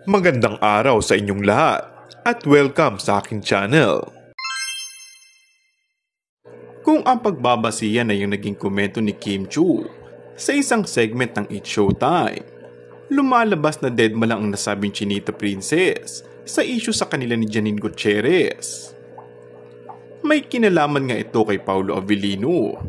Magandang araw sa inyong lahat at welcome sa aking channel. Kung ang pagbabasihan ay yung naging komento ni Kim Chu sa isang segment ng It's Showtime, lumalabas na deadma lang ang nasabing Chinita Princess sa issue sa kanila ni Janine Gutierrez. May kinalaman nga ito kay Paolo Avellino.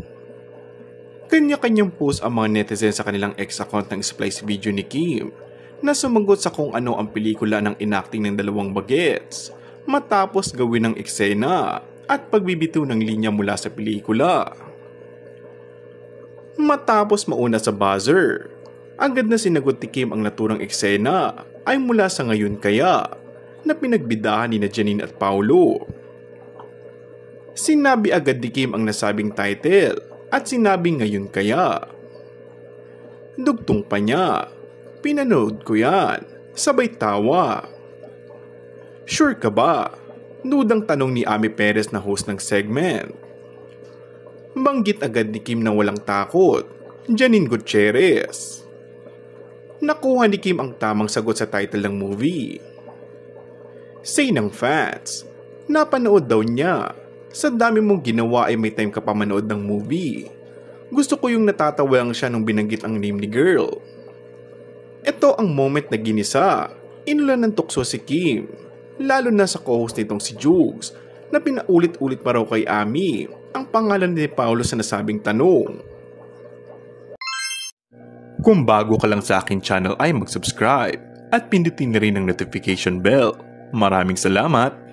Kanya-kanyang post ang mga netizens sa kanilang ex-account ng splice video ni Kim na sumagot sa kung ano ang pelikula ng inacting ng dalawang bagets matapos gawin ng eksena at pagbibitaw ng linya mula sa pelikula. Matapos mauna sa buzzer, agad na sinagot ni Kim ang naturang eksena ay mula sa Ngayon Kaya na pinagbidahan ni Janine at Paolo. Sinabi agad ni Kim ang nasabing title at sinabing Ngayon Kaya. Dugtong pa niya, pinanood ko yan, sabay tawa. Sure ka ba? Nudang tanong ni Ami Perez na host ng segment. Banggit agad ni Kim na walang takot, Janine Gutierrez. Nakuha ni Kim ang tamang sagot sa title ng movie. Say ng fans, napanood daw niya. Sa dami mong ginawa ay may time ka pa manood ng movie. Gusto ko yung natatawa lang siya nung binanggit ang name ni girl. Ito ang moment na ginisa. Inulan ng tukso si Kim. Lalo na sa co-host nitong si Jugs na pinaulit-ulit pa raw kay Ami ang pangalan ni Paolo sa nasabing tanong. Kung bago ka lang sa aking channel ay mag-subscribe at pindutin na rin ang notification bell. Maraming salamat!